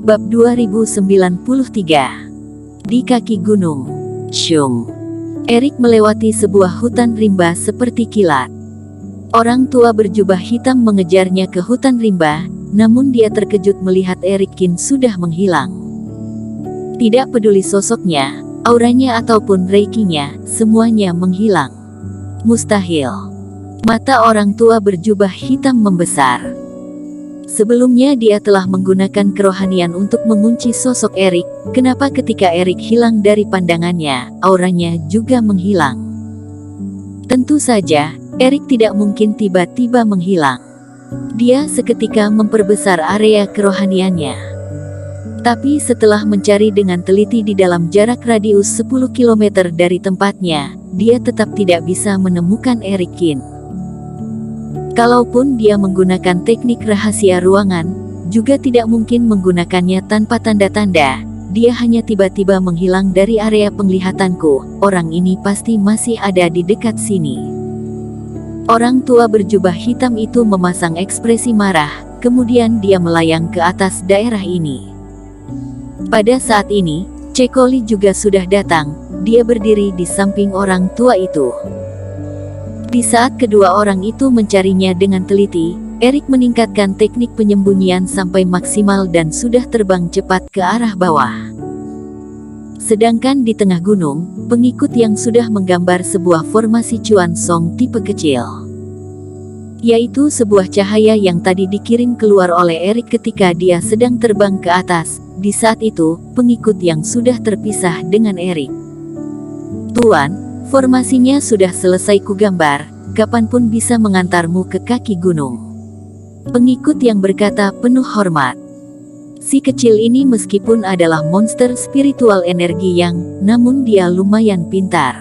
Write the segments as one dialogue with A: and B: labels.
A: Bab 2093. Di kaki gunung Shung. Erik melewati sebuah hutan rimba seperti kilat. Orang tua berjubah hitam mengejarnya ke hutan rimba, namun dia terkejut melihat Erik Kin sudah menghilang. Tidak peduli sosoknya, auranya ataupun reikinya, semuanya menghilang. Mustahil. Mata orang tua berjubah hitam membesar. Sebelumnya dia telah menggunakan kerohanian untuk mengunci sosok Erik. Kenapa ketika Erik hilang dari pandangannya, auranya juga menghilang? Tentu saja, Erik tidak mungkin tiba-tiba menghilang. Dia seketika memperbesar area kerohaniannya. Tapi setelah mencari dengan teliti di dalam jarak radius 10 km dari tempatnya, dia tetap tidak bisa menemukan Erik Kin. Kalaupun dia menggunakan teknik rahasia ruangan, juga tidak mungkin menggunakannya tanpa tanda-tanda. Dia hanya tiba-tiba menghilang dari area penglihatanku. Orang ini pasti masih ada di dekat sini. Orang tua berjubah hitam itu memasang ekspresi marah, kemudian dia melayang ke atas daerah ini. Pada saat ini, Cekoli juga sudah datang. Dia berdiri di samping orang tua itu. Di saat kedua orang itu mencarinya dengan teliti, Erik meningkatkan teknik penyembunyian sampai maksimal dan sudah terbang cepat ke arah bawah. Sedangkan di tengah gunung, pengikut yang sudah menggambar sebuah formasi Cuan Song tipe kecil. Yaitu sebuah cahaya yang tadi dikirim keluar oleh Erik ketika dia sedang terbang ke atas. Di saat itu, pengikut yang sudah terpisah dengan Erik. Tuan, formasinya sudah selesai kugambar, kapanpun bisa mengantarmu ke kaki gunung. Pengikut yang berkata penuh hormat. Si kecil ini meskipun adalah monster spiritual energi yang, namun dia lumayan pintar.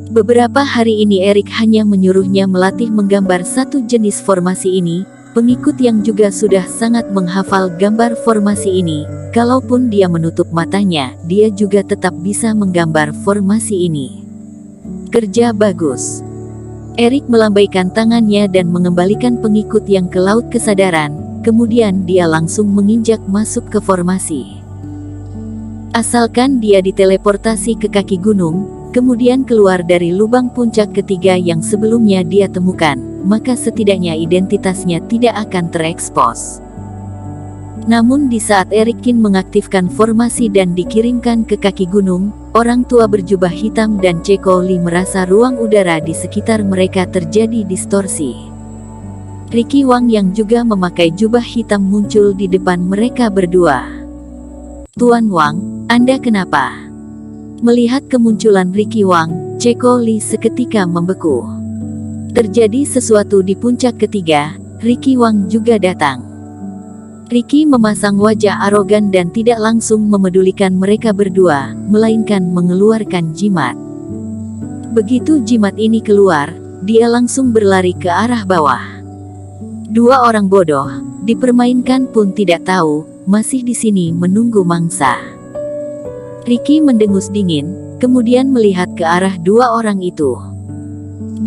A: Beberapa hari ini Erik hanya menyuruhnya melatih menggambar satu jenis formasi ini. Pengikut yang juga sudah sangat menghafal gambar formasi ini, kalaupun dia menutup matanya, dia juga tetap bisa menggambar formasi ini. Kerja bagus. Erik melambaikan tangannya dan mengembalikan pengikut yang ke laut kesadaran, kemudian dia langsung menginjak masuk ke formasi. Asalkan dia diteleportasi ke kaki gunung, kemudian keluar dari lubang puncak ketiga yang sebelumnya dia temukan, maka setidaknya identitasnya tidak akan terekspos. Namun di saat Erik Kin mengaktifkan formasi dan dikirimkan ke kaki gunung, orang tua berjubah hitam dan Cekoli merasa ruang udara di sekitar mereka terjadi distorsi. Ricky Wang yang juga memakai jubah hitam muncul di depan mereka berdua. Tuan Wang, Anda kenapa? Melihat kemunculan Ricky Wang, Cekoli seketika membeku. Terjadi sesuatu di puncak ketiga, Ricky Wang juga datang. Ricky memasang wajah arogan dan tidak langsung memedulikan mereka berdua, melainkan mengeluarkan jimat. Begitu jimat ini keluar, dia langsung berlari ke arah bawah. Dua orang bodoh, dipermainkan pun tidak tahu, masih di sini menunggu mangsa. Ricky mendengus dingin, kemudian melihat ke arah dua orang itu.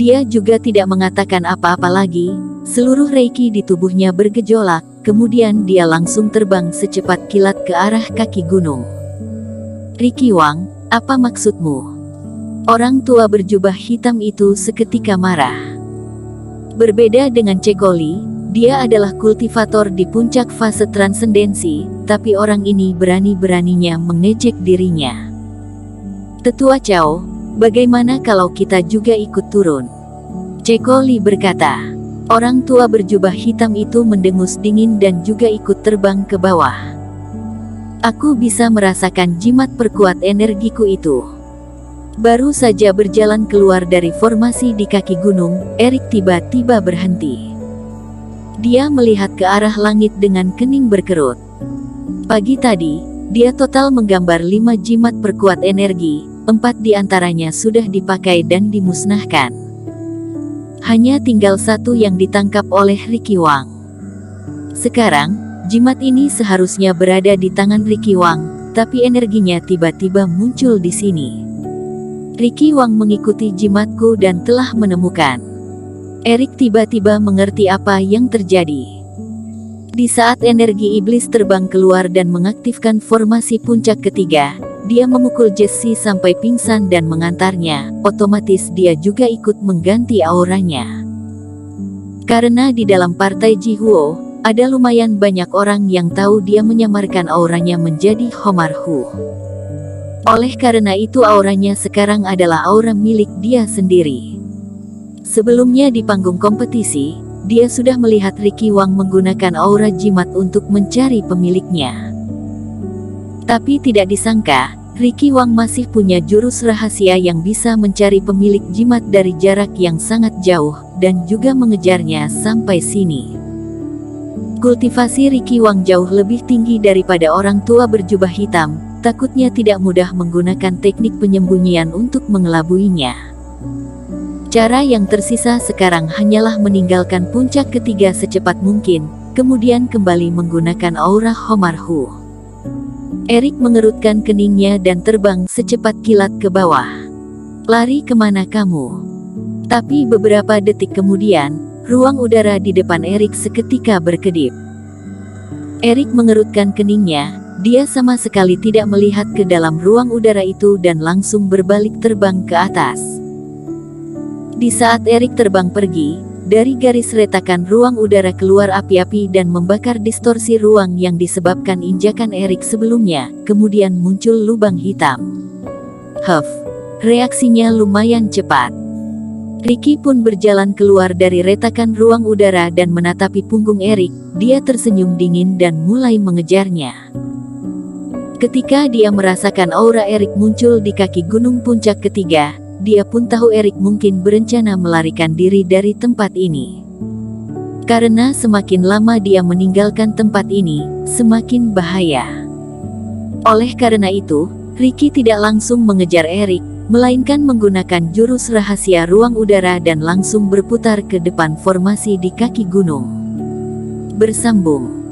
A: Dia juga tidak mengatakan apa-apa lagi, seluruh reiki di tubuhnya bergejolak, kemudian dia langsung terbang secepat kilat ke arah kaki gunung. Ricky Wang, apa maksudmu? Orang tua berjubah hitam itu seketika marah. Berbeda dengan Cekoli, dia adalah kultivator di puncak fase transendensi, tapi orang ini berani-beraninya mengejek dirinya. Tetua Cao, bagaimana kalau kita juga ikut turun? Cekoli berkata. Orang tua berjubah hitam itu mendengus dingin dan juga ikut terbang ke bawah. Aku bisa merasakan jimat perkuat energiku itu. Baru saja berjalan keluar dari formasi di kaki gunung, Erik tiba-tiba berhenti. Dia melihat ke arah langit dengan kening berkerut. Pagi tadi, dia total menggambar 5 jimat perkuat energi, 4 diantaranya sudah dipakai dan dimusnahkan. Hanya tinggal 1 yang ditangkap oleh Ricky Wang. Sekarang, jimat ini seharusnya berada di tangan Ricky Wang, tapi energinya tiba-tiba muncul di sini. Ricky Wang mengikuti jimatku dan telah menemukan. Erik tiba-tiba mengerti apa yang terjadi. Di saat energi iblis terbang keluar dan mengaktifkan formasi puncak ketiga, dia memukul Jesse sampai pingsan dan mengantarnya. Otomatis dia juga ikut mengganti auranya. Karena di dalam partai Jihuo, ada lumayan banyak orang yang tahu dia menyamarkan auranya menjadi Homar Hu. Oleh karena itu auranya sekarang adalah aura milik dia sendiri. Sebelumnya di panggung kompetisi, dia sudah melihat Ricky Wang menggunakan aura jimat untuk mencari pemiliknya. Tapi tidak disangka, Ricky Wang masih punya jurus rahasia yang bisa mencari pemilik jimat dari jarak yang sangat jauh, dan juga mengejarnya sampai sini. Kultivasi Ricky Wang jauh lebih tinggi daripada orang tua berjubah hitam, takutnya tidak mudah menggunakan teknik penyembunyian untuk mengelabuinya. Cara yang tersisa sekarang hanyalah meninggalkan puncak ketiga secepat mungkin, kemudian kembali menggunakan aura Homar Hu. Erik mengerutkan keningnya dan terbang secepat kilat ke bawah. Lari kemana kamu? Tapi beberapa detik kemudian, ruang udara di depan Erik seketika berkedip. Erik mengerutkan keningnya, dia sama sekali tidak melihat ke dalam ruang udara itu dan langsung berbalik terbang ke atas. Di saat Erik terbang pergi, dari garis retakan ruang udara keluar api-api dan membakar distorsi ruang yang disebabkan injakan Erik sebelumnya, kemudian muncul lubang hitam. Huff, reaksinya lumayan cepat. Ricky pun berjalan keluar dari retakan ruang udara dan menatapi punggung Erik, dia tersenyum dingin dan mulai mengejarnya. Ketika dia merasakan aura Erik muncul di kaki gunung puncak ketiga, dia pun tahu Erik mungkin berencana melarikan diri dari tempat ini. Karena semakin lama dia meninggalkan tempat ini, semakin bahaya. Oleh karena itu, Ricky tidak langsung mengejar Erik, melainkan menggunakan jurus rahasia ruang udara dan langsung berputar ke depan formasi di kaki gunung. Bersambung.